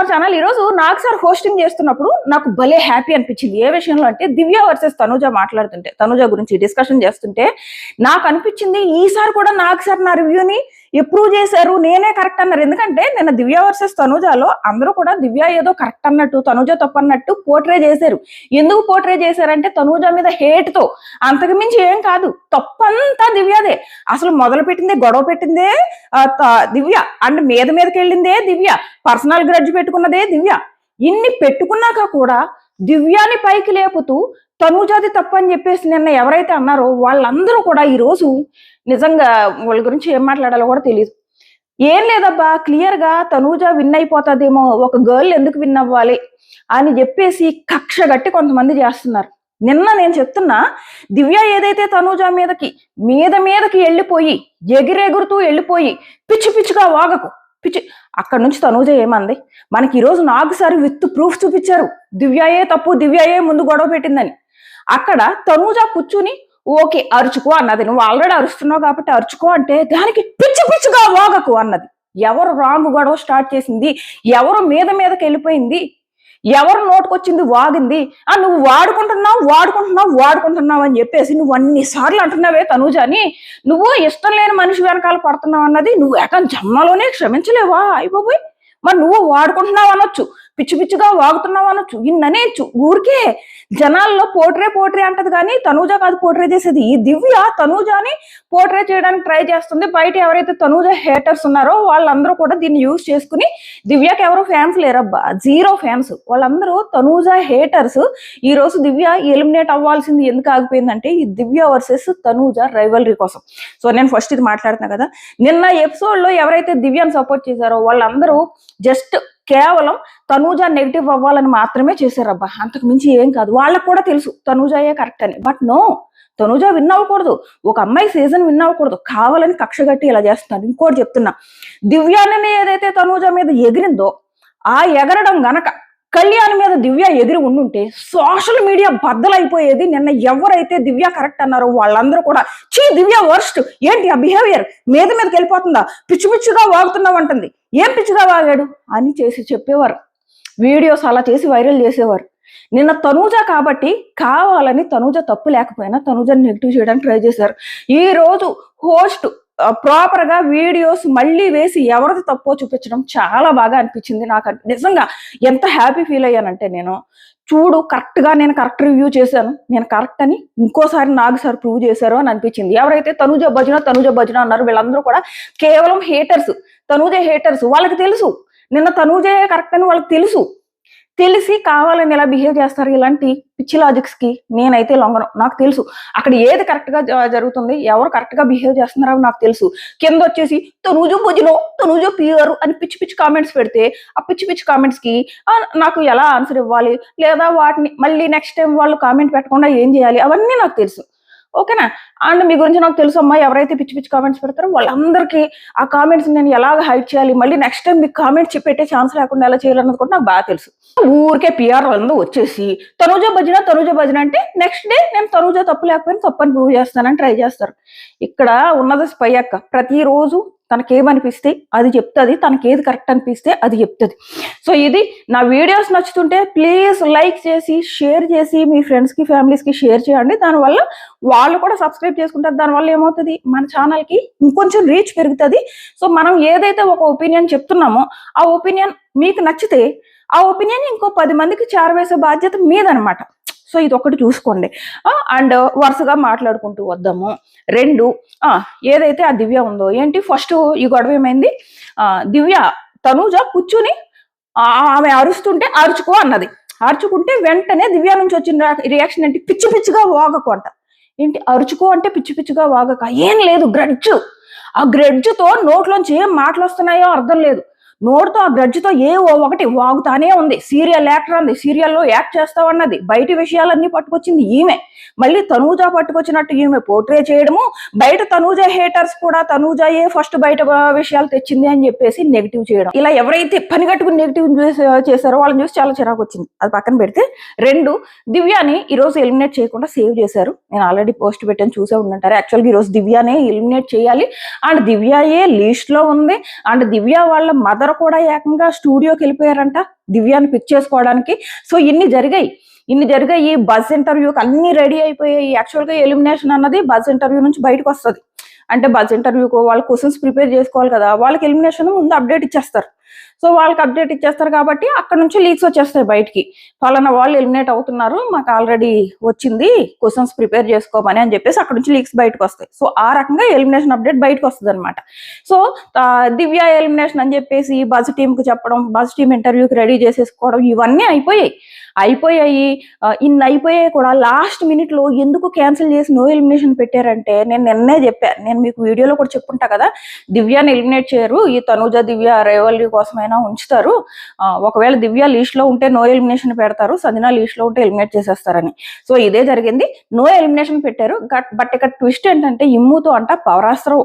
Our channel. ఈ రోజు నాకు సార్ హోస్టింగ్ చేస్తున్నప్పుడు నాకు భలే హ్యాపీ అనిపించింది. ఏ విషయంలో అంటే దివ్య వర్సెస్ తనుజ మాట్లాడుతుంటే, తనుజ గురించి డిస్కషన్ చేస్తుంటే నాకు అనిపించింది ఈసారి కూడా నాకు సార్ నా రివ్యూని అప్రూవ్ చేశారు, నేనే కరెక్ట్ అన్నారు. ఎందుకంటే నిన్న దివ్య వర్సెస్ తనుజలో అందరూ కూడా దివ్య ఏదో కరెక్ట్ అన్నట్టు, తనుజ తప్పు అన్నట్టు పోర్ట్రే చేశారు. ఎందుకు పోర్ట్రే చేశారంటే తనుజ మీద హేట్ తో, అంతకు మించి ఏం కాదు. తప్పంతా దివ్యదే. అసలు మొదలు పెట్టిందే, గొడవ పెట్టిందే దివ్య, అండ్ మీదకి వెళ్ళిందే దివ్య, పర్సనల్ గ్రడ్జ్ పెట్టుకున్నదే దివ్య. ఇన్ని పెట్టుకున్నాక కూడా దివ్యాని పైకి లేపుతూ తనుజాది తప్పు అని చెప్పేసి నిన్న ఎవరైతే అన్నారో వాళ్ళందరూ కూడా ఈరోజు నిజంగా వాళ్ళ గురించి ఏం మాట్లాడాలో కూడా తెలియదు. ఏం లేదబ్బా, క్లియర్ గా తనుజ విన్ అయిపోతుందేమో, ఒక గర్ల్ ఎందుకు విన్ అవ్వాలి అని చెప్పేసి కక్ష గట్టి కొంతమంది చేస్తున్నారు. నిన్న నేను చెప్తున్నా, దివ్య ఏదైతే తనుజ మీదకి వెళ్ళిపోయి ఎగిరెగురుతూ వెళ్ళిపోయి పిచ్చి పిచ్చిగా వాగకు, పిచ్చి అక్కడ నుంచి తనుజ ఏమంది మనకి ఈరోజు నాకు సారి విత్ ప్రూఫ్ చూపించారు, దివ్యయే తప్పు, దివ్యయే ముందు గొడవ పెట్టిందని. అక్కడ తనుజ కూర్చుని ఓకే అరుచుకో అన్నది. నువ్వు ఆల్రెడీ అరుస్తున్నావు కాబట్టి అరుచుకో అంటే దానికి పిచ్చి పిచ్చిగా వాగకు అన్నది. ఎవరు రాంగ్ గొడవ స్టార్ట్ చేసింది, ఎవరు మీదకి వెళ్ళిపోయింది, ఎవరు నోటుకొచ్చింది వాగింది, నువ్వు వాడుకుంటున్నావు అని చెప్పేసి నువ్వు అన్నిసార్లు అంటున్నావే తనుజని, నువ్వు ఇష్టం లేని మనిషి వెనకాల పడుతున్నావు అన్నది నువ్వు ఏకం జన్మలోనే క్షమించలేవా అయిపోయి. మరి నువ్వు వాడుకుంటున్నావు అనొచ్చు, పిచ్చి పిచ్చిగా వాగుతున్నావు అనొచ్చు, ఇన్ననేచ్చు. ఊరికే జనాల్లో పోట్రే అంటది కానీ తనుజ కాదు పోట్రే చేసేది. ఈ దివ్య తనుజని పోట్రే చేయడానికి ట్రై చేస్తుంది. బయట ఎవరైతే తనుజ హేటర్స్ ఉన్నారో వాళ్ళందరూ కూడా దీన్ని యూజ్ చేసుకుని, దివ్యకి ఎవరు ఫ్యాన్స్ లేరబ్బా, 0 ఫ్యాన్స్, వాళ్ళందరూ తనుజ హేటర్స్. ఈ రోజు దివ్య ఎలిమినేట్ అవ్వాల్సింది ఎందుకు ఆగిపోయిందంటే ఈ దివ్య వర్సెస్ తనుజ రైవలరీ కోసం. సో నేను ఫస్ట్ ఇది మాట్లాడుతున్నా కదా, నిన్న ఎపిసోడ్ లో ఎవరైతే దివ్యను సపోర్ట్ చేశారో వాళ్ళందరూ జస్ట్ కేవలం తనుజ నెగిటివ్ అవ్వాలని మాత్రమే చేశారబ్బా, అంతకు మించి ఏం కాదు. వాళ్ళకు కూడా తెలుసు తనుజయే కరెక్ట్ అని. బట్ నో, తనుజ విన్ అవ్వకూడదు, ఒక అమ్మాయి సీజన్ విన్ అవ్వకూడదు, కావాలని కక్ష గట్టి ఇలా చేస్తున్నారు. ఇంకోటి చెప్తున్నా, దివ్యాని ఏదైతే తనుజ మీద ఎగిరిందో ఆ ఎగరడం గనక కళ్యాణ్ మీద దివ్య ఎగిరి ఉండుంటే సోషల్ మీడియా బద్దలైపోయేది. నిన్న ఎవరైతే దివ్య కరెక్ట్ అన్నారో వాళ్ళందరూ కూడా చీ దివ్య వర్స్ట్, ఏంటి ఆ బిహేవియర్, మీదకి వెళ్ళిపోతుందా, పిచ్చి పిచ్చిగా వాగుతున్నావు అంటుంది, ఏం పిచ్చిగా వాగాడు అని చెప్పేవారు. వీడియోస్ అలా చేసి వైరల్ చేసేవారు. నిన్న తనుజ కాబట్టి కావాలని తనుజ తప్పు లేకపోయినా తనుజని నెగిటివ్ చేయడానికి ట్రై చేశారు. ఈ రోజు హోస్ట్ ప్రాపర్ గా వీడియోస్ మళ్ళీ వేసి ఎవరిది తప్పో చూపించడం చాలా బాగా అనిపించింది. నాకు నిజంగా ఎంత హ్యాపీ ఫీల్ అయ్యానంటే, నేను చూడు నేను కరెక్ట్ రివ్యూ చేశాను, నేను కరెక్ట్ అని ఇంకోసారి నాకు సార్ ప్రూవ్ చేశారు అని అనిపించింది. ఎవరైతే తనుజ భజన అన్నారు వీళ్ళందరూ కూడా కేవలం హేటర్స్, తనుజ హేటర్స్. వాళ్ళకి తెలుసు నిన్న తనుజే కరెక్ట్ అని వాళ్ళకి తెలిసి కావాలని ఎలా బిహేవ్ చేస్తారు. ఇలాంటి పిచ్చి లాజిక్స్ కి నేనైతే లొంగను. నాకు తెలుసు అక్కడ ఏది కరెక్ట్ గా జరుగుతుంది, ఎవరు కరెక్ట్ గా బిహేవ్ చేస్తున్నారో నాకు తెలుసు. కింద వచ్చేసి తనుజ ప్యూర్ అని పిచ్చి కామెంట్స్ పెడితే ఆ పిచ్చి కామెంట్స్ కి నాకు ఎలా ఆన్సర్ ఇవ్వాలి, లేదా వాటిని మళ్ళీ నెక్స్ట్ టైం వాళ్ళు కామెంట్ పెట్టకుండా ఏం చేయాలి, అవన్నీ నాకు తెలుసు. ఓకేనా? అండ్ మీ గురించి నాకు తెలుసు అమ్మా, ఎవరైతే పిచ్చి కామెంట్స్ పెడతారో వాళ్ళందరికీ ఆ కామెంట్స్ నేను ఎలాగ హైడ్ చేయాలి, మళ్ళీ నెక్స్ట్ టైం మీకు కామెంట్స్ పెట్టే ఛాన్స్ లేకుండా ఎలా చేయాలన్నది కూడా నాకు బాగా తెలుసు. ఊరికే పిఆర్ వాళ్ళందరూ వచ్చేసి తనుజ భజన అంటే నెక్స్ట్ డే నేను తనుజ తప్పు లేకపోయినా తప్పని ప్రూవ్ చేస్తానని ట్రై చేస్తారు. ఇక్కడ ఉన్నది స్పై అక్క, ప్రతిరోజు తనకేమనిపిస్తే అది చెప్తుంది, తనకేది కరెక్ట్ అనిపిస్తే అది చెప్తుంది. సో ఇది నా వీడియోస్ నచ్చుతుంటే ప్లీజ్ లైక్ చేసి షేర్ చేసి మీ ఫ్రెండ్స్కి ఫ్యామిలీస్కి షేర్ చేయండి. దానివల్ల వాళ్ళు కూడా సబ్స్క్రైబ్ చేసుకుంటారు. దానివల్ల ఏమవుతుంది, మన ఛానల్కి ఇంకొంచెం రీచ్ పెరుగుతుంది. సో మనం ఏదైతే ఒక ఒపీనియన్ చెప్తున్నామో ఆ ఒపీనియన్ మీకు నచ్చితే ఆ ఒపీనియన్ ఇంకో 10 మందికి చేరవేసే బాధ్యత మీదనమాట. సో ఇది ఒకటి చూసుకోండి. అండ్ వరుసగా మాట్లాడుకుంటూ వద్దాము. 2 ఏదైతే ఆ దివ్య ఉందో, ఏంటి ఫస్ట్ ఈ గొడవ ఏమైంది, దివ్య తనుజ కూర్చుని ఆమె అరుస్తుంటే అరుచుకో అన్నది. అరుచుకుంటే వెంటనే దివ్య నుంచి వచ్చిన రియాక్షన్ ఏంటి, పిచ్చిగా వాగకు అంట. ఏంటి అరుచుకో అంటే పిచ్చిగా వాగక, ఏం లేదు గ్రడ్జ్. ఆ గ్రడ్జ్తో నోట్లోంచి ఏం మాటలు వస్తున్నాయో అర్థం లేదు. నోటితో ఆ గ్రడ్జ్తో ఒకటి వాగుతానే ఉంది. సీరియల్ యాక్టర్ అంది, సీరియల్లో యాక్ట్ చేస్తావన్నది. బయట విషయాలన్నీ పట్టుకొచ్చింది ఈమె. మళ్ళీ తనుజ పట్టుకొచ్చినట్టు ఈమె పోర్ట్రే చేయడము, బయట తనుజ హేటర్స్ కూడా తనుజయే ఫస్ట్ బయట విషయాలు తెచ్చింది అని చెప్పేసి నెగిటివ్ చేయడం. ఇలా ఎవరైతే పని కట్టుకుని నెగిటివ్ చేశారో వాళ్ళని చూసి చాలా చిరాకు వచ్చింది. అది పక్కన పెడితే 2 దివ్యాని ఈరోజు ఎలిమినేట్ చేయకుండా సేవ్ చేశారు. నేను ఆల్రెడీ పోస్ట్ పెట్టాను, చూసే ఉండంటారు. యాక్చువల్గా ఈరోజు దివ్యానే ఎలిమినేట్ చేయాలి. అండ్ దివ్యయే లీస్ట్ లో ఉంది. అండ్ దివ్య వాళ్ళ మదర్ అందరూ కూడా ఏకంగా స్టూడియోకి వెళ్ళిపోయారంట దివ్యాని పిక్ చేసుకోవడానికి. సో ఇన్ని జరిగాయి. బజ్ ఇంటర్వ్యూకి అన్ని రెడీ అయిపోయాయి. యాక్చువల్గా ఎలిమినేషన్ అన్నది బజ్ ఇంటర్వ్యూ నుంచి బయటకు వస్తుంది. అంటే బజ్ ఇంటర్వ్యూకు వాళ్ళు క్వశ్చన్స్ ప్రిపేర్ చేసుకోవాలి కదా, వాళ్ళకి ఎలిమినేషన్ ముందు అప్డేట్ ఇచ్చేస్తారు. సో వాళ్ళకి అప్డేట్ ఇచ్చేస్తారు కాబట్టి అక్కడ నుంచి లీక్స్ వచ్చేస్తాయి బయటికి, ఫలానా వాళ్ళు ఎలిమినేట్ అవుతున్నారు, మాకు ఆల్రెడీ వచ్చింది, క్వశ్చన్స్ ప్రిపేర్ చేసుకోమని అని చెప్పేసి అక్కడ నుంచి లీక్స్ బయటకు వస్తాయి. సో ఆ రకంగా ఎలిమినేషన్ అప్డేట్ బయటకు వస్తుంది అనమాట. సో దివ్య ఎలిమినేషన్ అని చెప్పేసి బజ్ టీంకి చెప్పడం, బజ్ టీం ఇంటర్వ్యూకి రెడీ చేసేసుకోవడం, ఇవన్నీ అయిపోయాయి. ఇన్ని అయిపోయాయి కూడా లాస్ట్ మినిట్ లో ఎందుకు క్యాన్సిల్ చేసి నో ఎలిమినేషన్ పెట్టారంటే, నేను నిన్నే చెప్పాను, నేను మీకు వీడియోలో కూడా చెప్పుంటా కదా, దివ్యాని ఎలిమినేట్ చేయరు, ఈ తనూజ దివ్య రైవల్రీ కోసమైనా ఉంచుతారు, ఒకవేళ దివ్య లీస్ట్ లో ఉంటే నో ఎలిమినేషన్ పెడతారు, సంజన లీస్ట్ లో ఉంటే ఎలిమినేట్ చేసేస్తారని. సో ఇదే జరిగింది, నో ఎలిమినేషన్ పెట్టారు. బట్ ఇక్కడ ట్విస్ట్ ఏంటంటే ఇమ్ముతో అంట పవరాస్త్రం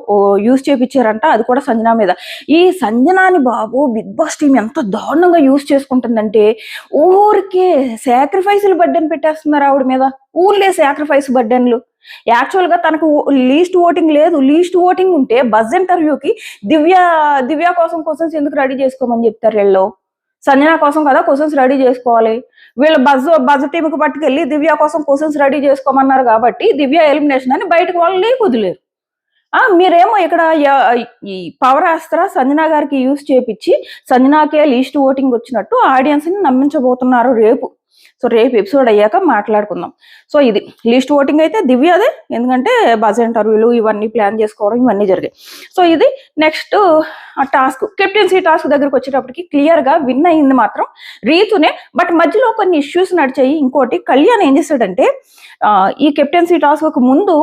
యూజ్ చేయించారంట, అది కూడా సంజన మీద. ఈ సంజనాని బాబు బిగ్ బాస్ టీం ఎంత దారుణంగా యూజ్ చేసుకుంటుందంటే, ఊరికే సాక్రిఫైస్లు బర్డెన్ పెట్టేస్తున్నారు ఆవిడ మీద, ఊర్లే సాక్రిఫైస్ బర్డెన్లు. యాక్చువల్ గా తనకు లీస్ట్ ఓటింగ్ లేదు, లీస్ట్ ఓటింగ్ ఉంటే బజ్ ఇంటర్వ్యూకి దివ్య కోసం క్వశ్చన్స్ ఎందుకు రెడీ చేసుకోమని చెప్తారు వీళ్ళు? సంజన కోసం కదా క్వశ్చన్స్ రెడీ చేసుకోవాలి, వీళ్ళు బజ్ టీంకి పట్టుకెళ్ళి దివ్య కోసం క్వశ్చన్స్ రెడీ చేసుకోమన్నారు కాబట్టి దివ్య ఎలిమినేషన్ అని బయటకు వాళ్ళు కుదిలేరు. మీరేమో ఇక్కడ ఈ పవర్ అస్త్ర సంజన గారికి యూజ్ చేపించి సంజనాకే లీస్ట్ ఓటింగ్ వచ్చినట్టు ఆడియన్స్ ని నమ్మించబోతున్నారు రేపు. సో రేపు ఎపిసోడ్ అయ్యాక మాట్లాడుకుందాం. సో ఇది లీస్ట్ ఓటింగ్ అయితే దివ్యదే, ఎందుకంటే బజ్ ఇంటర్వ్యూలు ఇవన్నీ ప్లాన్ చేసుకోవడం ఇవన్నీ జరిగాయి. సో ఇది నెక్స్ట్ టాస్క్, కెప్టెన్సీ టాస్క్ దగ్గరకు వచ్చేటప్పటికి క్లియర్ గా విన్ అయింది మాత్రం రీతునే. బట్ మధ్యలో కొన్ని ఇష్యూస్ నడిచాయి. ఇంకోటి, కళ్యాణ్ ఏం చేశాడంటే ఈ కెప్టెన్సీ టాస్క్ ముందు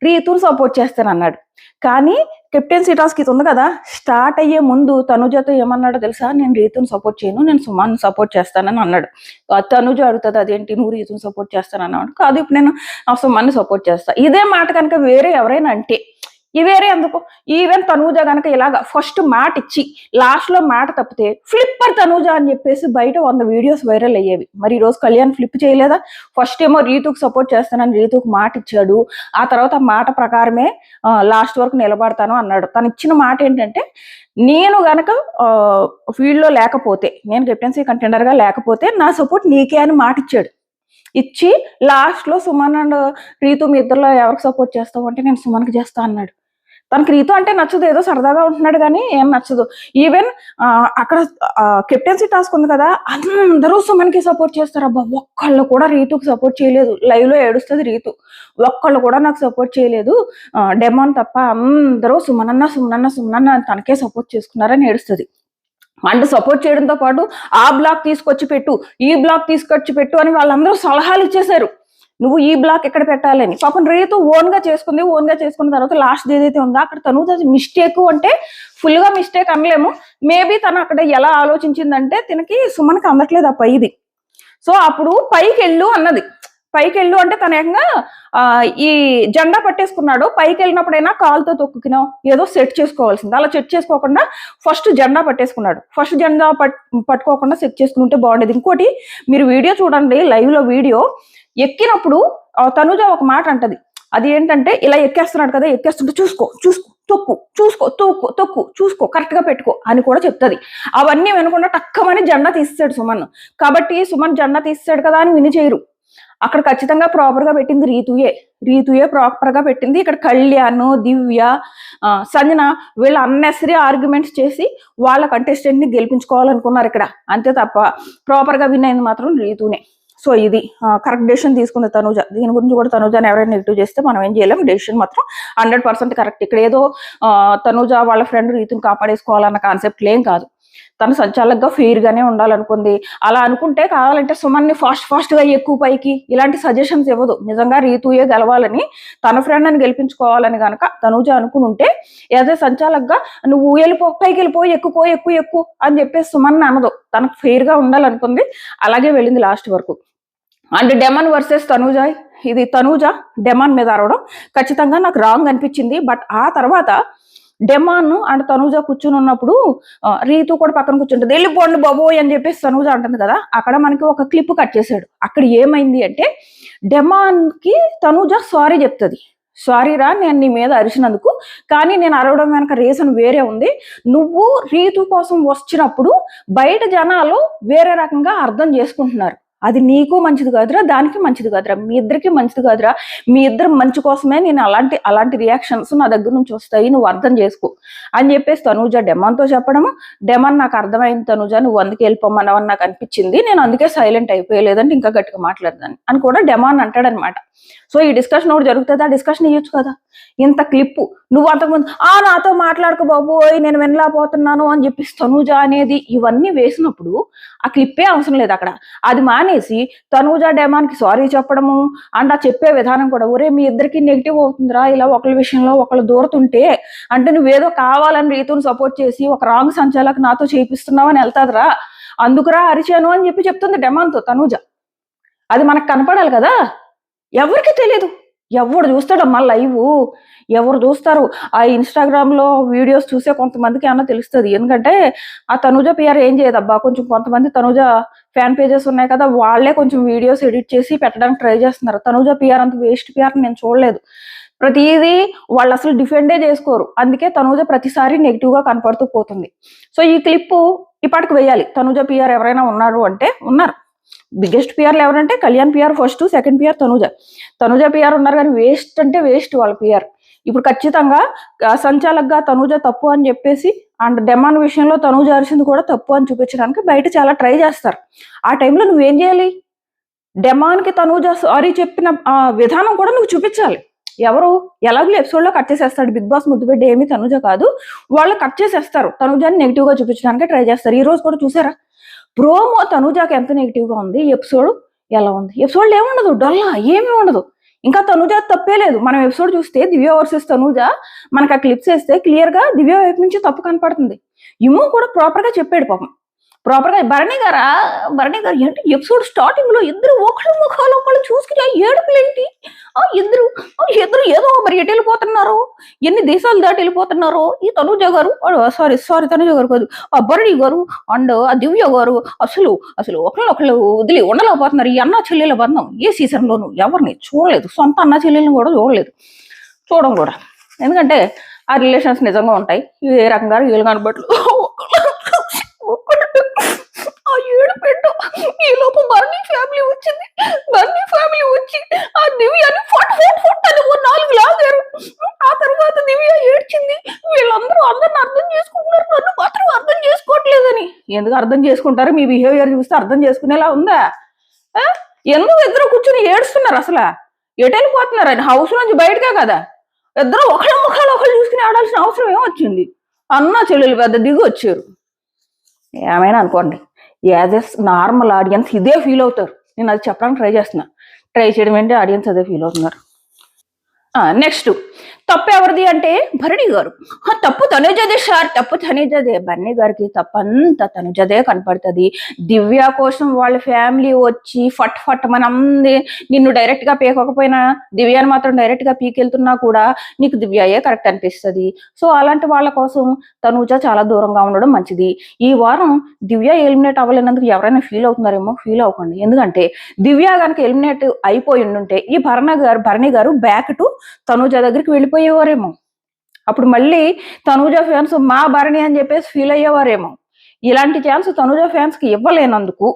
రీతును సపోర్ట్ చేస్తానన్నాడు, కానీ కెప్టెన్సీ టాస్క్ ఇది ఉంది కదా, స్టార్ట్ అయ్యే ముందు తనుజతో ఏమన్నాడో తెలుసా, నేను రీతుని సపోర్ట్ చేయను, నేను సుమాన్ సపోర్ట్ చేస్తానని అన్నాడు. తనుజ అడుగుతుంది, అదేంటి నువ్వు రీతుని సపోర్ట్ చేస్తానన్నాడు. కాదు, ఇప్పుడు నేను సుమాన్ని సపోర్ట్ చేస్తా. ఇదే మాట కనుక వేరే ఎవరైనా అంటే, వేరే ఎందుకు, ఈవెన్ తనూజ కనుక ఇలాగా ఫస్ట్ మాట ఇచ్చి లాస్ట్ లో మాట తప్పితే ఫ్లిప్పర్ తనూజ అని చెప్పేసి బయట 100 వీడియోస్ వైరల్ అయ్యేవి. మరి ఈ రోజు కళ్యాణ్ ఫ్లిప్ చేయలేదా? ఫస్ట్ ఏమో రీతుకు సపోర్ట్ చేస్తానని రీతుకు మాట ఇచ్చాడు, ఆ తర్వాత మాట ప్రకారమే లాస్ట్ వరకు నిలబడతాను అన్నాడు. తను ఇచ్చిన మాట ఏంటంటే, నేను గనక ఫీల్డ్ లో లేకపోతే, నేను కెప్టెన్సీ కంటెండర్ గా లేకపోతే నా సపోర్ట్ నీకే అని మాట ఇచ్చాడు. ఇచ్చి లాస్ట్ లో సుమన్ అండ్ రీతు మీ ఇద్దరులో ఎవరికి సపోర్ట్ చేస్తావు అంటే నేను సుమన్కి చేస్తా అన్నాడు. తనకి రీతు అంటే నచ్చదు, ఏదో సరదాగా ఉంటున్నాడు కానీ ఏం నచ్చదు. ఈవెన్ అక్కడ కెప్టెన్సీ టాస్క్ ఉంది కదా, అందరూ సుమన్కి సపోర్ట్ చేస్తారు. అబ్బా, ఒక్కళ్ళు కూడా రీతుకి సపోర్ట్ చేయలేదు. లైవ్ లో ఏడుస్తుంది రీతు, ఒక్కళ్ళు కూడా నాకు సపోర్ట్ చేయలేదు డెమాన్ తప్ప, అందరూ సుమనన్న తనకే సపోర్ట్ చేసుకున్నారని ఏడుస్తుంది. అంటే సపోర్ట్ చేయడంతో పాటు ఆ బ్లాక్ తీసుకొచ్చి పెట్టు, ఈ బ్లాక్ తీసుకొచ్చి పెట్టు అని వాళ్ళందరూ సలహాలు ఇచ్చేశారు, నువ్వు ఈ బ్లాక్ ఎక్కడ పెట్టాలని. పాపం రీతు ఓన్ గా చేసుకున్న తర్వాత లాస్ట్ ఏదైతే ఉందో అక్కడ తను మిస్టేక్ అంటే ఫుల్ గా మిస్టేక్ అనలేము, మేబీ తను అక్కడ ఎలా ఆలోచించిందంటే తనకి సుమన్కి అందట్లేదు ఆ పైది. సో అప్పుడు పైకి వెళ్ళు అన్నది, పైకి వెళ్ళు అంటే తన ఏకంగా ఈ జెండా పట్టేసుకున్నాడు. పైకి వెళ్ళినప్పుడైనా కాలుతో తొక్కుకినా ఏదో సెట్ చేసుకోవాల్సింది, అలా సెట్ చేసుకోకుండా ఫస్ట్ జెండా పట్టేసుకున్నాడు. ఫస్ట్ జెండా పట్టుకోకుండా సెట్ చేసుకుంటే బాగుండేది. ఇంకోటి, మీరు వీడియో చూడండి, లైవ్ లో వీడియో ఎక్కినప్పుడు తనుజ ఒక మాట అంటది, అది ఏంటంటే ఇలా ఎక్కేస్తున్నాడు కదా, ఎక్కేస్తుంటే చూసుకో కరెక్ట్ గా పెట్టుకో అని కూడా చెప్తుంది. అవన్నీ వినకుండా టక్కమని జెండా తీసేసాడు సుమన్. కాబట్టి సుమన్ జెండా తీసేసాడు కదా అని విని చేయరు. అక్కడ ఖచ్చితంగా ప్రాపర్ గా పెట్టింది రీతుయే ప్రాపర్ గా పెట్టింది. ఇక్కడ కళ్యాణ్, దివ్య, సంజన వీళ్ళ అన్నెసరీ ఆర్గ్యుమెంట్స్ చేసి వాళ్ళ కంటెస్టెంట్ ని గెలిపించుకోవాలనుకున్నారు ఇక్కడ, అంతే తప్ప ప్రాపర్ గా విన్ అయింది మాత్రం రీతునే. సో ఇది కరెక్ట్ డెసిషన్ తీసుకుంది తనుజ. దీని గురించి కూడా తనుజని ఎవరైనా నెగిటివ్ చేస్తే మనం ఏం చేయలేం, డెసిషన్ మాత్రం 100% కరెక్ట్. ఇక్కడ ఏదో తనుజ వాళ్ళ ఫ్రెండ్ రీతుని కాపాడేసుకోవాలన్న కాన్సెప్ట్ ఏం కాదు. తను సంచాలకుగా ఫెయిర్ గానే ఉండాలనుకుంది. అలా అనుకుంటే కావాలంటే సుమన్ని ఫాస్ట్ గా ఎక్కువ పైకి ఇలాంటి సజెషన్స్ ఇవ్వదు. నిజంగా రీతుయే గెలవాలని, తన ఫ్రెండ్ అని గెలిపించుకోవాలని గనక తనుజ అనుకుని ఉంటే ఏదో సంచాలకుగా నువ్వు వెళ్ళిపో, పైకి వెళ్ళిపో, ఎక్కువ అని చెప్పేసి సుమన్ అనదు. తనకు ఫెయిర్ గా ఉండాలనుకుంది, అలాగే వెళ్ళింది లాస్ట్ వరకు. అండ్ డెమాన్ వర్సెస్ తనూజ, ఇది తనూజ డెమాన్ మీద అరవడం ఖచ్చితంగా నాకు రాంగ్ అనిపించింది. బట్ ఆ తర్వాత డెమాన్ అండ్ తనూజ కూర్చుని ఉన్నప్పుడు రీతు కూడా పక్కన కూర్చుంటుంది, వెళ్ళిపోండి బాబోయ్ అని చెప్పేసి తనూజ అంటుంది కదా, అక్కడ మనకి ఒక క్లిప్ కట్ చేశాడు. అక్కడ ఏమైంది అంటే, డెమాన్ కి తనూజ సారీ చెప్తుంది, సారీ రా నేను నీ మీద అరిచినందుకు, కానీ నేను అరవడం వెనక రీజన్ వేరే ఉంది. నువ్వు రీతు కోసం వచ్చినప్పుడు బయట జనాలు వేరే రకంగా అర్థం చేసుకుంటున్నారు. అది నీకు మంచిది కాదురా, దానికి మంచిది కాదురా, మీ ఇద్దరికి మంచిది కాదురా. మీ ఇద్దరు మంచి కోసమే నేను అలాంటి రియాక్షన్స్ నా దగ్గర నుంచి వస్తాయి, నువ్వు అర్థం చేసుకో అని చెప్పేసి తనూజ డెమాన్తో చెప్పడము. డెమాన్ నాకు అర్థమైంది తనూజ, నువ్వు అందుకే వెళ్ళిపోమన్నావు అని నాకు అనిపించింది, నేను అందుకే సైలెంట్ అయిపోయలేదంటే ఇంకా గట్టిగా మాట్లాడదాన్ని అని కూడా డెమాన్ అంటాడనమాట. సో ఈ డిస్కషన్ ఒకటి జరుగుతుంది, ఆ డిస్కషన్ ఇవ్వచ్చు కదా. ఇంత క్లిప్పు నువ్వు అంతకుముందు నాతో మాట్లాడుకో బాబోయ్ నేను వినలేకపోతున్నాను అని చెప్పేసి తనూజ అనేది ఇవన్నీ వేసినప్పుడు ఆ క్లిప్పే అవసరం లేదు అక్కడ. అది మానేసి తనూజ డెమాన్కి సారీ చెప్పడము అండ్ ఆ చెప్పే విధానం కూడా, ఒరే మీ ఇద్దరికి నెగిటివ్ అవుతుందిరా ఇలా ఒకళ్ళ విషయంలో ఒకళ్ళు దూరుతుంటే, అంటే నువ్వేదో కావాలని రీతుని సపోర్ట్ చేసి ఒక రాంగ్ సంచాలకు నాతో చేపిస్తున్నావు అని వెళ్తాదిరా, అందుకురా అరిచాను అని చెప్పి చెప్తుంది డెమాన్తో తనూజ. అది మనకు కనపడాలి కదా, ఎవరికి తెలియదు. ఎవరు చూస్తాడమ్మా లైవ్, ఎవరు చూస్తారు? ఆ ఇన్స్టాగ్రామ్లో వీడియోస్ చూసే కొంతమందికి ఏమన్నా తెలుస్తుంది. ఎందుకంటే ఆ తనూజ పిఆర్ ఏం చేయదబ్బా, కొంచెం కొంతమంది తనూజ ఫ్యాన్ పేజెస్ ఉన్నాయి కదా, వాళ్ళే కొంచెం వీడియోస్ ఎడిట్ చేసి పెట్టడానికి ట్రై చేస్తున్నారు. తనూజ పిఆర్ అంత వేస్ట్ పిఆర్ నేను చూడలేదు. ప్రతిదీ వాళ్ళు అసలు డిఫెండే చేసుకోరు, అందుకే తనూజ ప్రతిసారి నెగిటివ్గా కనపడుతూ పోతుంది. సో ఈ క్లిప్పు ఇప్పటికి వేయాలి. తనూజ పిఆర్ ఎవరైనా ఉన్నారు అంటే ఉన్నారు. బిగ్గెస్ట్ పిఆర్లు ఎవరంటే Kalyan PR first, second PR Tanuja PR ఉన్నారు, కానీ వేస్ట్ అంటే వేస్ట్ వాళ్ళ పిఆర్. ఇప్పుడు ఖచ్చితంగా సంచాలకుగా తనూజ తప్పు అని చెప్పేసి అండ్ డెమాన్ విషయంలో తనూజ అరిసింది కూడా తప్పు అని చూపించడానికి బయట చాలా ట్రై చేస్తారు. ఆ టైంలో నువ్వేం చేయాలి? డెమాన్కి తనూజ సారీ చెప్పిన విధానం కూడా నువ్వు చూపించాలి. ఎవరు ఎలాగో ఎపిసోడ్లో కట్ చేసేస్తాడు బిగ్ బాస్, ముద్దుబిడ్డ ఏమి తనూజ కాదు, వాళ్ళు కట్ చేసేస్తారు, తనూజని నెగిటివ్గా చూపించడానికి ట్రై చేస్తారు. ఈ రోజు కూడా చూసారా ప్రోమో తనూజకి ఎంత నెగిటివ్గా ఉంది, ఎపిసోడ్ ఎలా ఉంది? ఎపిసోడ్లో ఏముండదు, డొల్లా ఏమీ ఉండదు. ఇంకా తనూజ తప్పే లేదు. మనం ఎపిసోడ్ చూస్తే దివ్య వర్సెస్ తనూజ మనకు ఆ క్లిప్స్ వేస్తే క్లియర్గా దివ్య వైపు నుంచి తప్పు కనపడుతుంది. ఇమో కూడా ప్రాపర్గా చెప్పాడు పాపం, ప్రాపర్గా. భరణి గారు ఏంటి ఎపిసోడ్ స్టార్టింగ్ లో ఇద్దరు ఒకళ్ళు ముఖాలు ఒకళ్ళు చూసుకుని ఏడుపులేంటి, ఇద్దరు ఏదో మరి ఎటు వెళ్ళిపోతున్నారు, ఎన్ని దేశాలు దాటి వెళ్ళిపోతున్నారు ఈ తనూజ గారు, సారీ తనూజ గారు కాదు, ఆ భరణి గారు అండ్ ఆ దివ్య గారు అసలు ఒకళ్ళు వదిలి ఉండలేకపోతున్నారు. ఈ అన్న చెల్లెల బంధం ఏ సీజన్ లోను ఎవరిని చూడలేదు, సొంత అన్న చెల్లెల్ని కూడా చూడడం కూడా. ఎందుకంటే ఆ రిలేషన్స్ నిజంగా ఉంటాయి, ఏ రకంగా వీళ్ళు కనబట్లు ఆ ఏడుపెట్టు. ఈ లోపు బర్నీ ఫ్యామిలీ వచ్చింది. బర్నీ ఫ్యామిలీ వచ్చి ఆ దివ్యాన్ని ఫట్ అని 4 లాగారు. ఆ తర్వాత దివ్య ఏడ్చింది. వీళ్ళందరూ అందరిని అర్థం చేసుకుంటున్నారు, నన్ను మాత్రం అర్థం చేసుకోవట్లేదని. ఎందుకు అర్థం చేసుకుంటారు? మీ బిహేవియర్ చూస్తే అర్థం చేసుకునేలా ఉందా? ఎందుకు ఇద్దరు కూర్చొని ఏడుస్తున్నారు? అసలు ఎటు వెళ్ళిపోతున్నారు? ఆయన హౌస్ నుంచి బయటకే కదా, ఇద్దరు ఒకళ్ళ ముఖాలు ఒకళ్ళు చూసుకుని ఆడాల్సిన అవసరం ఏమొచ్చింది? అన్న చెల్లెలు పెద్ద దిగి వచ్చారు. ఏమైనా అనుకోండి, యాజ్ ఎస్ నార్మల్ ఆడియన్స్ ఇదే ఫీల్ అవుతారు. నేను అది చెప్పడానికి ట్రై చేయడం ఏంటి, ఆడియన్స్ అదే ఫీల్ అవుతున్నారు. నెక్స్ట్ తప్పు ఎవరిది అంటే భరణి గారు. తప్పు తనుజదే సార్, తప్పు తనుజదే. భరణి గారికి తప్పంతా తనుజదే కనపడుతుంది. దివ్య కోసం వాళ్ళ ఫ్యామిలీ వచ్చి ఫట్ మనంది నిన్ను డైరెక్ట్ గా పీకకపోయినా దివ్యాని మాత్రం డైరెక్ట్ గా పీకెళ్తున్నా కూడా నీకు దివ్యయే కరెక్ట్ అనిపిస్తుంది. సో అలాంటి వాళ్ళ కోసం తనుజ చాలా దూరంగా ఉండడం మంచిది. ఈ వారం దివ్య ఎలిమినేట్ అవ్వలేనందుకు ఎవరైనా ఫీల్ అవుతున్నారేమో, ఫీల్ అవ్వకండి. ఎందుకంటే దివ్య కనుక ఎలిమినేట్ అయిపోయి ఉంటే ఈ భరణి గారు బ్యాక్ టు తనూజ దగ్గరికి వెళ్ళిపోయేవారేమో. అప్పుడు మళ్ళీ తనూజ ఫ్యాన్స్ మా భరణి అని చెప్పేసి ఫీల్ అయ్యేవారేమో. ఇలాంటి ఛాన్స్ తనూజ ఫ్యాన్స్ కి ఇవ్వలేనందుకు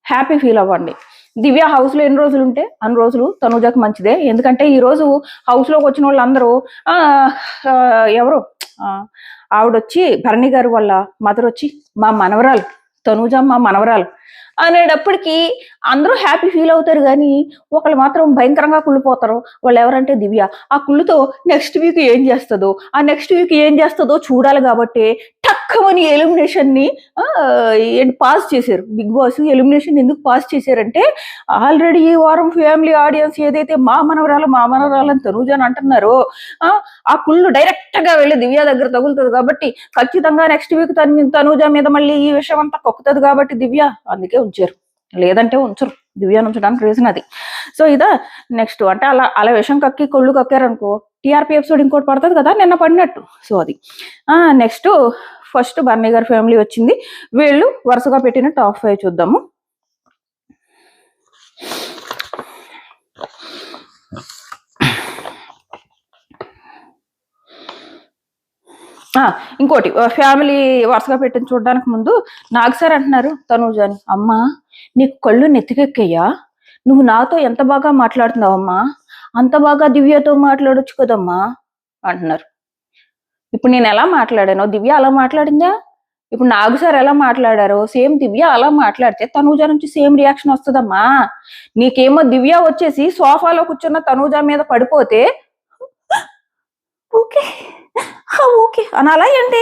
హ్యాపీ ఫీల్ అవ్వండి. దివ్య హౌస్ లో ఎన్ని రోజులు ఉంటే అన్ని రోజులు తనూజకి మంచిదే. ఎందుకంటే ఈ రోజు హౌస్ లోకి వచ్చిన వాళ్ళందరూ ఎవరు ఆవిడొచ్చి భరణి గారు వాళ్ళ మదర్ వచ్చి మా మనవరాలు తనూజ మా మనవరాలు అనేటప్పటికీ అందరూ హ్యాపీ ఫీల్ అవుతారు. కానీ ఒకళ్ళు మాత్రం భయంకరంగా కుళ్ళిపోతారు. వాళ్ళు ఎవరంటే దివ్య. ఆ కుళ్ళుతో నెక్స్ట్ వీక్ ఏం చేస్తుందో చూడాలి. కాబట్టి టక్కమని ఎలిమినేషన్ ని పాస్ చేశారు. బిగ్ బాస్ ఎలిమినేషన్ ఎందుకు పాస్ చేశారంటే ఆల్రెడీ ఈ వారం ఫ్యామిలీ ఆడియన్స్ ఏదైతే మా మనవరాలు అని తనూజ అని అంటున్నారో ఆ కుళ్ళు డైరెక్ట్ గా వెళ్ళి దివ్య దగ్గర తగులుతుంది. కాబట్టి ఖచ్చితంగా నెక్స్ట్ వీక్ తనూజ మీద మళ్ళీ ఈ విషయం అంతా కొక్కుతుంది. కాబట్టి దివ్య అందుకే ఉంచారు, లేదంటే ఉంచరు. దివ్యాన్ని ఉంచడానికి రీజన్ అది. సో ఇదా నెక్స్ట్ అంటే అలా విషయం కక్కి కొళ్ళు కక్కారనుకో టీఆర్పీ ఎపిసోడ్ ఇంకోటి పడుతుంది కదా నిన్న పడినట్టు. సో అది నెక్స్ట్ ఫస్ట్ బర్నీ గారి ఫ్యామిలీ వచ్చింది. వీళ్ళు వరుసగా పెట్టిన టాప్ 5 చూద్దాము. ఆ, ఇంకోటి ఫ్యామిలీ వరుసగా పెట్టిన చూడడానికి ముందు నాగ్ సార్ అంటున్నారు తనూజాని, అమ్మా నీకు కళ్ళు నెత్తికెక్కయ్యా, నువ్వు నాతో ఎంత బాగా మాట్లాడుతున్నావమ్మా, అంత బాగా దివ్యతో మాట్లాడొచ్చు కదమ్మా అంటున్నారు. ఇప్పుడు నేను ఎలా మాట్లాడానో దివ్య అలా మాట్లాడిందా, ఇప్పుడు నాగు సార్ ఎలా మాట్లాడారో సేమ్ దివ్య అలా మాట్లాడితే తనూజ నుంచి సేమ్ రియాక్షన్ వస్తుందమ్మా. నీకేమో దివ్య వచ్చేసి సోఫాలో కూర్చున్న తనూజ మీద పడిపోతే ఓకే ఓకే అనాలా ఏంటి,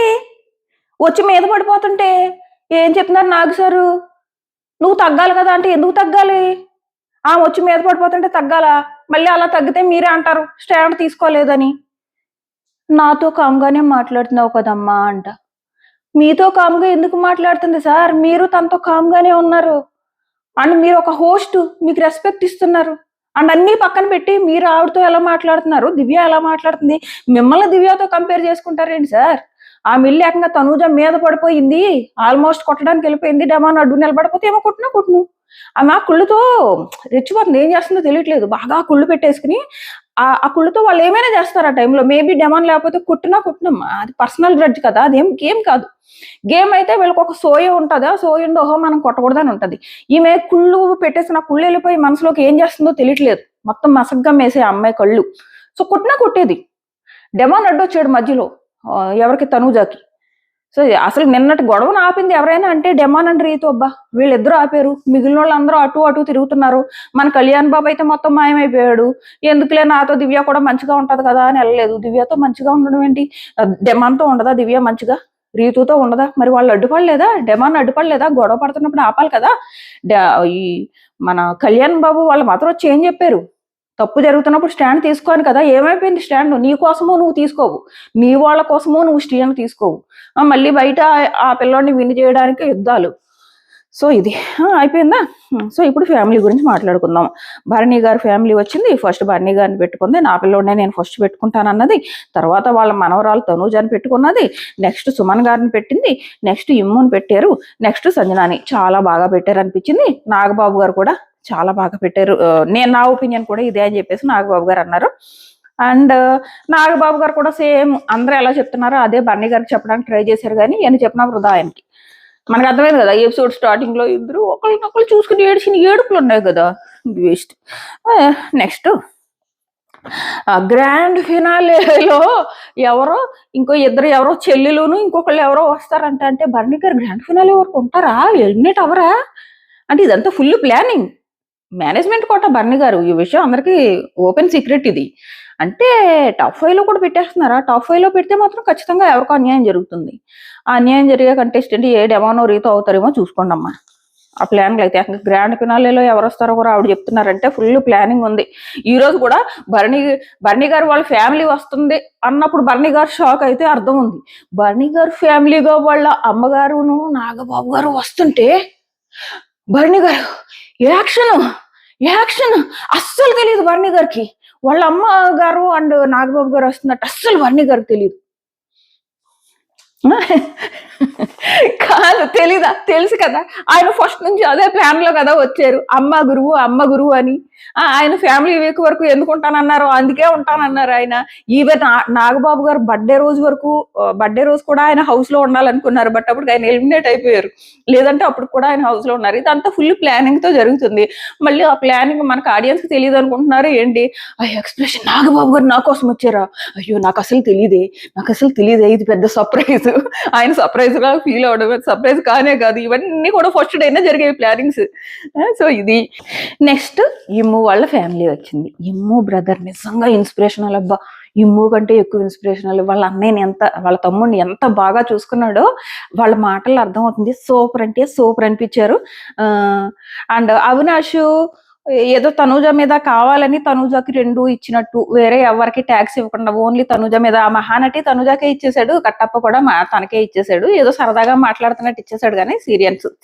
వచ్చి మీద పడిపోతుంటే ఏం చెప్తున్నారు నాగు సారు, నువ్వు తగ్గాలి కదా అంటే ఎందుకు తగ్గాలి, వచ్చి మీద పడిపోతుంటే తగ్గాలా, మళ్ళీ అలా తగ్గితే మీరే అంటారు స్టాండ్ తీసుకోలేదని. నాతో కామ్గానే మాట్లాడుతున్నావు కదమ్మా అంట. మీతో కామ్గా ఎందుకు మాట్లాడుతుంది సార్, మీరు తనతో కామ్గానే ఉన్నారు అండ్ మీరు ఒక హోస్ట్, మీకు రెస్పెక్ట్ ఇస్తున్నారు అండ్ అన్ని పక్కన పెట్టి మీరు ఆవిడతో ఎలా మాట్లాడుతున్నారు, దివ్య ఎలా మాట్లాడుతుంది, మిమ్మల్ని దివ్యతో కంపేర్ చేసుకుంటారేంటి సార్. ఆ మిల్లు ఏకంగా తనూజ మీద పడిపోయింది, ఆల్మోస్ట్ కొట్టడానికి వెళ్ళిపోయింది, డెమాన్ అడ్డు నిలబడిపోతే ఏమో కొట్టును ఆమె ఆ కుళ్ళుతో రెచ్చిపోతుంది, ఏం చేస్తుందో తెలియట్లేదు, బాగా కుళ్ళు పెట్టేసుకుని ఆ కుళ్ళుతో వాళ్ళు ఏమైనా చేస్తారు ఆ టైంలో. మేబీ డెమాన్ లేకపోతే కుట్టినమ్మా, అది పర్సనల్ గ్రడ్జ్ కదా, అదేం గేమ్ కాదు. గేమ్ అయితే వీళ్ళకి ఒక సోయ ఉంటుంది, ఆ సోయ ఓహో మనం కొట్టకూడదని ఉంటది. ఈమె కుళ్ళు పెట్టేసిన కుళ్ళు వెళ్ళిపోయి మనసులోకి ఏం చేస్తుందో తెలియట్లేదు, మొత్తం మసగ్గా మేసే అమ్మాయి కళ్ళు. సో కొట్టేది. డెమాన్ అడ్డొచ్చాడు మధ్యలో, ఎవరికి తనూజాకి. సో అసలు నిన్నటి గొడవను ఆపింది ఎవరైనా అంటే డెమాన్ అండ్ రీతు. అబ్బా వీళ్ళిద్దరూ ఆపారు, మిగిలిన వాళ్ళు అందరూ అటు తిరుగుతున్నారు. మన కళ్యాణ్ బాబు అయితే మొత్తం మాయమైపోయాడు, ఎందుకులే నాతో దివ్య కూడా మంచిగా ఉంటది కదా అని వెళ్ళలేదు. దివ్యతో మంచిగా ఉండడం ఏంటి, డెమాన్తో ఉండదా దివ్య మంచిగా, రీతుతో ఉండదా, మరి వాళ్ళు అడ్డుపడలేదా, డెమాన్ అడ్డుపడలేదా, గొడవ పడుతున్నప్పుడు ఆపాలి కదా. ఈ మన కళ్యాణ్ బాబు వాళ్ళు మాత్రం వచ్చి ఏం చెప్పారు, తప్పు జరుగుతున్నప్పుడు స్టాండ్ తీసుకోను కదా, ఏమైపోయింది స్టాండ్, నీ కోసమో నువ్వు తీసుకోవు, నీ వాళ్ళ కోసమో నువ్వు స్టాండ్ తీసుకోవు, మళ్ళీ బయట ఆ పిల్లోడిని విన్ చేయడానికి యుద్ధాలు. సో ఇది అయిపోయిందా. సో ఇప్పుడు ఫ్యామిలీ గురించి మాట్లాడుకుందాం. భరణి గారి ఫ్యామిలీ వచ్చింది, ఫస్ట్ భరణి గారిని పెట్టుకుంది, నా పిల్లోడినే నేను ఫస్ట్ పెట్టుకుంటానన్నది, తర్వాత వాళ్ళ మనవరాలు తనూజని పెట్టుకున్నది, నెక్స్ట్ సుమన్ గారిని పెట్టింది, నెక్స్ట్ ఇమ్ముని పెట్టారు, నెక్స్ట్ సంజనాని. చాలా బాగా పెట్టారు అనిపించింది. నాగబాబు గారు కూడా చాలా బాగా పెట్టారు, నేను నా ఒపీనియన్ కూడా ఇదే అని చెప్పేసి నాగబాబు గారు అన్నారు. అండ్ నాగబాబు గారు కూడా సేమ్ అందరూ ఎలా చెప్తున్నారో అదే బన్నీ గారికి చెప్పడానికి ట్రై చేశారు, కానీ అని చెప్పిన వృధా ఆయనకి. మనకు అర్థమైంది కదా ఎపిసోడ్ స్టార్టింగ్ లో ఇద్దరు ఒకరినొకరు చూసుకుని ఏడ్చిన ఏడుపులు ఉన్నాయి కదా, వేస్ట్. నెక్స్ట్ గ్రాండ్ ఫినాలేలో ఎవరో ఎవరో చెల్లెలును ఇంకొకళ్ళు ఎవరో వస్తారంట. అంటే బన్నీ గారు గ్రాండ్ ఫినాలే వరకు ఉంటారా, ఎలిమినేట్ అవరా అంటే ఇదంతా full planning, management quota Bunny గారు. ఈ విషయం అందరికీ ఓపెన్ సీక్రెట్ ఇది. అంటే టాప్ 5 లో కూడా పెట్టేస్తున్నారా, టాప్ 5 లో పెడితే మాత్రం ఖచ్చితంగా ఎవరికో అన్యాయం జరుగుతుంది. ఆ అన్యాయం జరిగే కంటెస్టెంట్ ఏ డెమానో రీతో అవుతారేమో చూసుకోండి అమ్మా. ఆ ప్లాన్లు అయితే గ్రాండ్ ఫినాలేలో ఎవరు వస్తారో కూడా ఆవిడ చెప్తున్నారంటే ఫుల్ ప్లానింగ్ ఉంది. ఈ రోజు కూడా బర్నీ గారు వాళ్ళ ఫ్యామిలీ వస్తుంది అన్నప్పుడు బర్నీ గారు షాక్ అయితే అర్థం ఉంది. బర్నీ గారు ఫ్యామిలీగా వాళ్ళ అమ్మగారును నాగబాబు గారు వస్తుంటే బర్నీ గారు యాక్షన్ అస్సలు తెలియదు బర్నీ గారికి, వాళ్ళ అమ్మ గారు అండ్ నాగబాబు గారు వస్తున్నట్టు అస్సలు బర్నీ గారికి తెలియదు. కాదు తెలీదా, తెలుసు కదా, ఆయన ఫస్ట్ నుంచి అదే ప్లాన్ లో కదా వచ్చారు, అమ్మ గురువు అని. ఆయన ఫ్యామిలీ వీక్ వరకు ఎందుకు ఉంటానన్నారు, అందుకే ఉంటానన్నారు ఆయన. ఈవెన్ నాగబాబు గారు బర్త్డే రోజు కూడా ఆయన హౌస్ లో ఉండాలనుకున్నారు, బట్ అప్పుడు ఆయన ఎలిమినేట్ అయిపోయారు, లేదంటే అప్పుడు కూడా ఆయన హౌస్ లో ఉన్నారు. ఇదంతా ఫుల్ ప్లానింగ్ తో జరుగుతుంది. మళ్ళీ ఆ ప్లానింగ్ మనకు ఆడియన్స్ కి తెలియదు అనుకుంటున్నారు ఏంటి, ఆ ఎక్స్ప్రెషన్ నాగబాబు గారు నా కోసం వచ్చారా, అయ్యో నాకు అసలు తెలియదే ఇది పెద్ద సర్ప్రైజ్, ఆయన సర్ప్రైజ్ గా ఫీల్ అవడం, సర్ప్రైజ్ కానే కాదు, ఇవన్నీ కూడా ఫస్ట్ డేనే జరిగేవి ప్లానింగ్స్. సో ఇది నెక్స్ట్ ఇమ్ము వాళ్ళ ఫ్యామిలీ వచ్చింది. ఇమ్ము బ్రదర్ నిజంగా ఇన్స్పిరేషనల్ అబ్బా, ఇమ్ము కంటే ఎక్కువ ఇన్స్పిరేషనల్. వాళ్ళ అన్నయ్యని వాళ్ళ తమ్ముడిని ఎంత బాగా చూసుకున్నాడో వాళ్ళ మాటల్లో అర్థమవుతుంది. సూపర్ అంటే సూపర్ అనిపించారు. అండ్ అవినాష్ ఏదో తనూజ మీద కావాలని తనూజకి 2 ఇచ్చినట్టు, వేరే ఎవరికి ట్యాక్స్ ఇవ్వకుండా ఓన్లీ తనూజ మీద, ఆ మహానటి తనూజకే ఇచ్చేసాడు, కట్టప్ప కూడా తనకే ఇచ్చేసాడు, ఏదో సరదాగా మాట్లాడుతున్నట్టు ఇచ్చేసాడు కానీ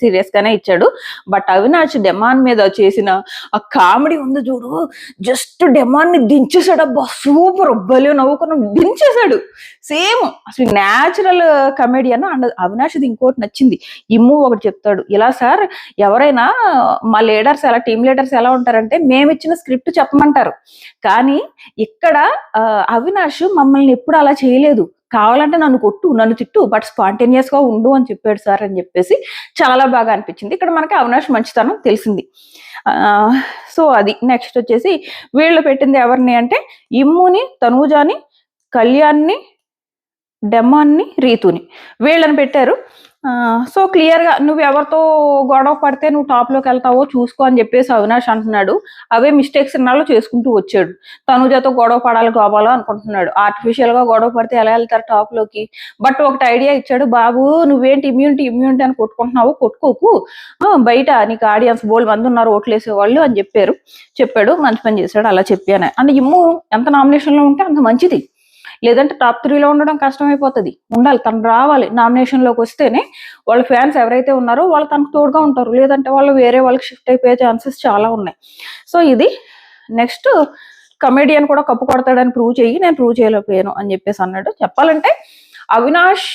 సీరియస్ గానే ఇచ్చాడు. బట్ అవినాష్ డెమాన్ మీద చేసిన ఆ కామెడీ ఉంది చూడు, జస్ట్ డెమాన్ ని దించేసాడు అబ్బా, సూపర్, భలే నవ్వుకున్నాం, దించేసాడు సేమ్ అసలు న్యాచురల్ కమెడియన్. అండ్ అవినాష్ది ఇంకోటి నచ్చింది, ఇమ్ము ఒకటి చెప్తాడు, ఇలా సార్ ఎవరైనా మా లీడర్స్ ఎలా టీమ్ లీడర్స్ ఎలా ఉంటారంటే మేము ఇచ్చిన స్క్రిప్ట్ చెప్పమంటారు, కానీ ఇక్కడ అవినాష్ మమ్మల్ని ఎప్పుడు అలా చేయలేదు, కావాలంటే నన్ను కొట్టు, నన్ను తిట్టు, బట్ స్పాంటేనియస్ గా ఉండు అని చెప్పాడు సార్ అని చెప్పేసి చాలా బాగా అనిపించింది. ఇక్కడ మనకి అవినాష్ మంచితనం తెలిసింది. సో అది నెక్స్ట్ వచ్చేసి వీళ్ళు పెట్టింది ఎవరిని అంటే ఇమ్ముని, తనూజాని, కళ్యాణ్ని, డెమాన్ని, రీతుని వీళ్ళని పెట్టారు. సో క్లియర్ గా నువ్వు ఎవరితో గొడవ పడితే నువ్వు టాప్ లోకి వెళ్తావో చూసుకో అని చెప్పేసి అవినాష్ అంటున్నాడు. అవే మిస్టేక్స్ ఇన్నాళ్ళు చేసుకుంటూ వచ్చాడు. తనుజతో గొడవ పడాలి కావాలో అనుకుంటున్నాడు. ఆర్టిఫిషియల్ గా గొడవ పడితే ఎలా వెళ్తారు టాప్ లోకి? బట్ ఒకటి ఐడియా ఇచ్చాడు, బాబు నువ్వేంటి ఇమ్యూనిటీ అని కొట్టుకుంటున్నావు, కొట్టుకోకు, బయట నీకు ఆడియన్స్ బోల్డ్ మంది ఉన్నారు ఓట్లు వేసేవాళ్ళు అని చెప్పాడు. మంచి పని చేశాడు అలా చెప్పాను. అంటే ఇమ్ము ఎంత నామినేషన్ లో ఉంటే అంత మంచిది, లేదంటే టాప్ 3లో ఉండడం కష్టమైపోతుంది. ఉండాలి, తను రావాలి. నామినేషన్ లోకి వస్తేనే వాళ్ళ ఫ్యాన్స్ ఎవరైతే ఉన్నారో వాళ్ళు తనకు తోడుగా ఉంటారు, లేదంటే వాళ్ళు వేరే వాళ్ళకి షిఫ్ట్ అయిపోయే ఛాన్సెస్ చాలా ఉన్నాయి. సో ఇది నెక్స్ట్ కమెడియన్ కూడా కప్పు కొడతాడని ప్రూవ్ చెయ్యి, నేను ప్రూవ్ చేయలేకపోయాను అని చెప్పేసి అన్నాడు. చెప్పాలంటే అవినాష్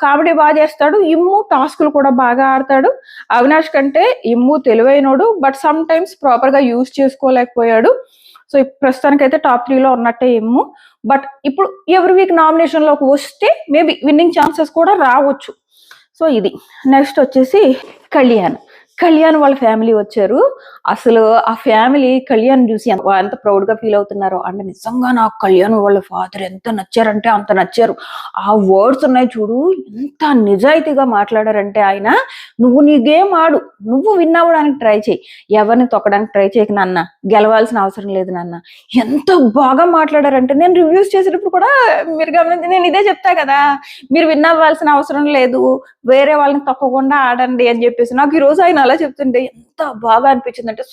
కామెడీ బాగా చేస్తాడు, ఇమ్ము టాస్కులు కూడా బాగా ఆడతాడు. అవినాష్ కంటే ఇమ్ము తెలివైనడు, బట్ సమ్ టైమ్స్ ప్రాపర్ గా యూజ్ చేసుకోలేకపోయాడు. సో ప్రస్తుతానికైతే టాప్ 3లో ఉన్నట్టే ఇమ్ము. బట్ ఇప్పుడు ఎవరి వీక్ నామినేషన్ లోకి వస్తే మేబీ విన్నింగ్ ఛాన్సెస్ కూడా రావచ్చు. సో ఇది నెక్స్ట్ వచ్చేసి కళ్యాణ్ వాళ్ళ ఫ్యామిలీ వచ్చారు. అసలు ఆ ఫ్యామిలీ కళ్యాణ్ చూసి ఎంత ప్రౌడ్ గా ఫీల్ అవుతున్నారో. అంటే నిజంగా నాకు కళ్యాణ్ వాళ్ళ ఫాదర్ ఎంత నచ్చారంటే అంత నచ్చారు. ఆ వర్డ్స్ ఉన్నాయి చూడు, ఎంత నిజాయితీగా మాట్లాడారంటే ఆయన, నువ్వు నీ గేమ్ ఆడు, నువ్వు విన్ అవ్వడానికి ట్రై చేయి, ఎవరిని తొక్కడానికి ట్రై చేయకు నాన్న, గెలవాల్సిన అవసరం లేదు నాన్న. ఎంత బాగా మాట్లాడారంటే నేను రివ్యూస్ చేసేటప్పుడు కూడా మీరు గమనించి నేను ఇదే చెప్తా కదా, మీరు విన్ అవ్వాల్సిన అవసరం లేదు, వేరే వాళ్ళని తొక్కకుండా ఆడండి అని చెప్పేసి. నాకు ఈ రోజు ఆయన అలా చెప్తుంటే ఎంత బాగా అనిపించింది అంటే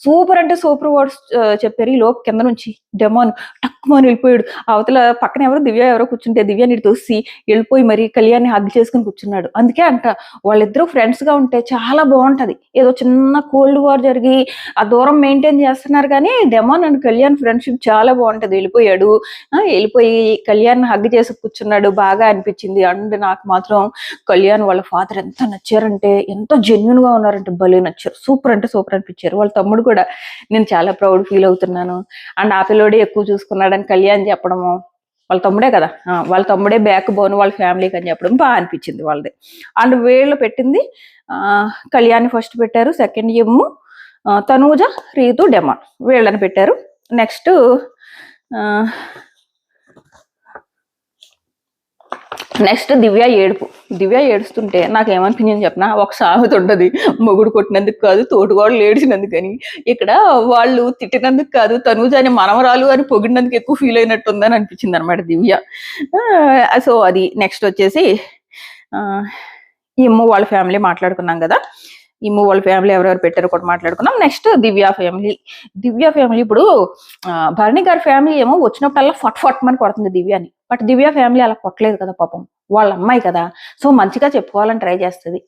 సూపర్ అంటే సూపర్ వర్డ్స్ చెప్పారు. ఈ లోపు కింద నుంచి డెమోన్ టక్కుమని వెళ్ళిపోయాడు. అవతల పక్కన ఎవరో కూర్చుంటే దివ్యాని తోసి వెళ్ళిపోయి మరి కళ్యాణ్ని హగ్ చేసుకుని కూర్చున్నాడు. అందుకే అంట వాళ్ళిద్దరూ ఫ్రెండ్స్ గా ఉంటే చాలా బాగుంటది. ఏదో చిన్న కోల్డ్ వార్ జరిగి ఆ దూరం మెయింటైన్ చేస్తున్నారు, కానీ డెమోన్ అండ్ కళ్యాణ్ ఫ్రెండ్షిప్ చాలా బాగుంటది. వెళ్ళిపోయి కళ్యాణ్ హగ్ చేసి కూర్చున్నాడు, బాగా అనిపించింది. అండ్ నాకు మాత్రం కళ్యాణ్ వాళ్ళ ఫాదర్ ఎంత నచ్చారంటే, ఎంత జెన్యున్ గా ఉన్నారంటే భలే నచ్చారు. సూపర్ అంటే సూపర్ అనిపించారు. వాళ్ళ తమ్ముడు కూడా నేను చాలా ప్రౌడ్ ఫీల్ అవుతున్నాను. అండ్ ఆ పిల్లోడే ఎక్కువ చూసుకున్నాడని కళ్యాణ్ చెప్పడము, వాళ్ళ తమ్ముడే కదా, వాళ్ళ తమ్ముడే బ్యాక్ బోన్ వాళ్ళ ఫ్యామిలీకి అని చెప్పడం బాగా అనిపించింది వాళ్ళది. అండ్ వీళ్ళు పెట్టింది కళ్యాణ్ ఫస్ట్ పెట్టారు, సెకండ్ ఎమ్ము, తనూజ, రీతు, డెమాన్ వీళ్ళని పెట్టారు. నెక్స్ట్ దివ్య ఏడుస్తుంటే నాకు ఏమనిపించింది చెప్పిన, ఒక సామెత ఉంటది, మొగుడు కొట్టినందుకు కాదు తోటిగోడలు ఏడిచినందుకు అని. ఇక్కడ వాళ్ళు తిట్టినందుకు కాదు, తనూజాని మనవరాలు అని పొగిడినందుకు ఎక్కువ ఫీల్ అయినట్టు ఉందని అనిపించింది అనమాట దివ్య. సో అది నెక్స్ట్ వచ్చేసి ఇమ్ము వాళ్ళ ఫ్యామిలీ మాట్లాడుకున్నాం కదా, ఇమ్ము వాళ్ళ ఫ్యామిలీ ఎవరెవరు పెట్టారో కూడా మాట్లాడుకున్నాం. నెక్స్ట్ దివ్య ఫ్యామిలీ ఇప్పుడు భరణి గారి ఫ్యామిలీ ఏమో వచ్చినప్పుడల్లా ఫట్ మని కొడుతుంది దివ్యాని. బట్ దివ్య ఫ్యామిలీ అలా కొట్టలేదు కదా పాపం, వాళ్ళ అమ్మాయి కదా, సో మంచిగా చెప్పుకోవాలని ట్రై చేస్తుంది.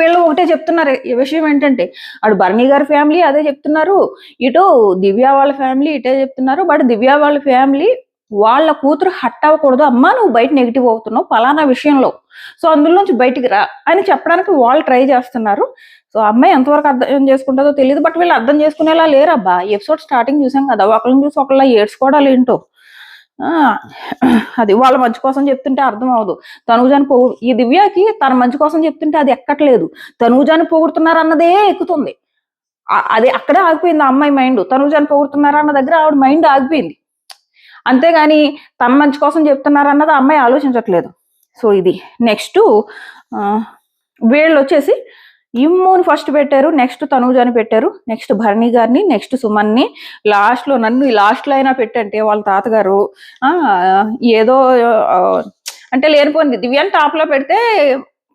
వీళ్ళు ఒకటే చెప్తున్నారు. ఈ విషయం ఏంటంటే అటు భరణి గారి ఫ్యామిలీ అదే చెప్తున్నారు, ఇటు దివ్య వాళ్ళ ఫ్యామిలీ ఇటే చెప్తున్నారు. బట్ దివ్య వాళ్ళ ఫ్యామిలీ వాళ్ళ కూతురు హట్ అవ్వకూడదు, అమ్మా నువ్వు బయట నెగిటివ్ అవుతున్నావు పలానా విషయంలో, సో అందులో నుంచి బయటికి రా అని చెప్పడానికి వాళ్ళు ట్రై చేస్తున్నారు. సో అమ్మాయి ఎంతవరకు అర్థం చేసుకుంటుందో తెలియదు, బట్ వీళ్ళు అర్థం చేసుకునేలా లేరబ్బా. ఎపిసోడ్ స్టార్టింగ్ చూసాం కదా, ఒకళ్ళని చూసి ఒకళ్ళ ఏడ్చుకోవడాలు ఏంటో. అది వాళ్ళ మంచి కోసం చెప్తుంటే అర్థం అవదు. తనూజాని ఈ దివ్యకి తన మంచి కోసం చెప్తుంటే అది ఎక్కట్లేదు, తనూజాని పొగుడుతున్నారు అన్నదే ఎక్కుతుంది. అది అక్కడే ఆగిపోయింది ఆ అమ్మాయి మైండ్. తనూజాని పొగుడుతున్నారు అన్న దగ్గర ఆవిడ మైండ్ ఆగిపోయింది, అంతేగాని తన మంచి కోసం చెప్తున్నారు అన్నది ఆ అమ్మాయి ఆలోచించట్లేదు. సో ఇది నెక్స్ట్ వీళ్ళు వచ్చేసి ఇమ్ముని ఫస్ట్ పెట్టారు, నెక్స్ట్ తనూజాని పెట్టారు, నెక్స్ట్ భరణి గారిని, నెక్స్ట్ సుమన్ని, లాస్ట్ లో నన్ను లాస్ట్ లో అయినా పెట్టంటే వాళ్ళ తాతగారు ఏదో అంటే లేనిపోయింది. దివ్యాన్ని టాప్ లో పెడితే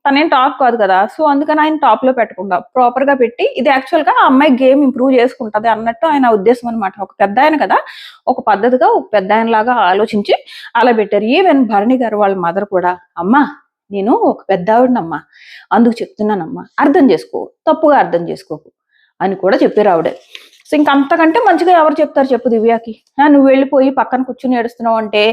తనేం టాప్ కాదు కదా, సో అందుకని ఆయన టాప్ లో పెట్టకుండా ప్రాపర్ గా పెట్టి ఇది యాక్చువల్ గా అమ్మాయి గేమ్ ఇంప్రూవ్ చేసుకుంటది అన్నట్టు ఆయన ఉద్దేశం అనమాట. ఒక పెద్ద ఆయన కదా, ఒక పద్ధతిగా ఒక పెద్ద ఆయన లాగా ఆలోచించి అలా పెట్టారు. ఈవెన్ భరణి గారు వాళ్ళ మదర్ కూడా, అమ్మా నేను ఒక పెద్ద ఆవిడనమ్మా, అందుకు చెప్తున్నానమ్మా, అర్థం చేసుకో, తప్పుగా అర్థం చేసుకోకు అని కూడా చెప్పారు ఆవిడ. సో ఇంకంతకంటే మంచిగా ఎవరు చెప్తారు చెప్పు దివ్యాకి? నువ్వు వెళ్ళిపోయి పక్కన కూర్చుని ఏడుస్తున్నావు అంటే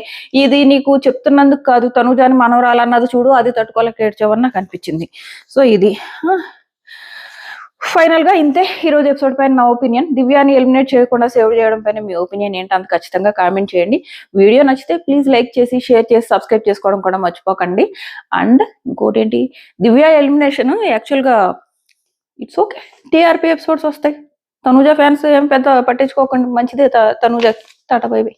ఇది నీకు చెప్తున్నందుకు కాదు, తనూజాని మనవరాలన్నది చూడు, అది తట్టుకోలేక ఏడ్చావని నాకు అనిపించింది. సో ఇది ఫైనల్ గా ఇంతే ఈ రోజు ఎపిసోడ్ పైన నా ఒపీనియన్. దివ్యాని ఎలిమినేట్ చేయకుండా సేవ్ చేయడం పైన మీ ఒపీనియన్ ఏంటి అంత ఖచ్చితంగా కామెంట్ చేయండి. వీడియో నచ్చితే ప్లీజ్ లైక్ చేసి షేర్ చేసి సబ్స్క్రైబ్ చేసుకోవడం కూడా మర్చిపోకండి. అండ్ ఇంకోటి ఏంటి, దివ్య ఎలిమినేషన్ యాక్చువల్ గా ఇట్స్ ఓకే, టీఆర్పీ ఎపిసోడ్స్ వస్తాయి. తనూజ ఫ్యాన్స్ ఏం పెద్ద పట్టించుకోకండి, మంచిదే తనూజ. Tata bye by.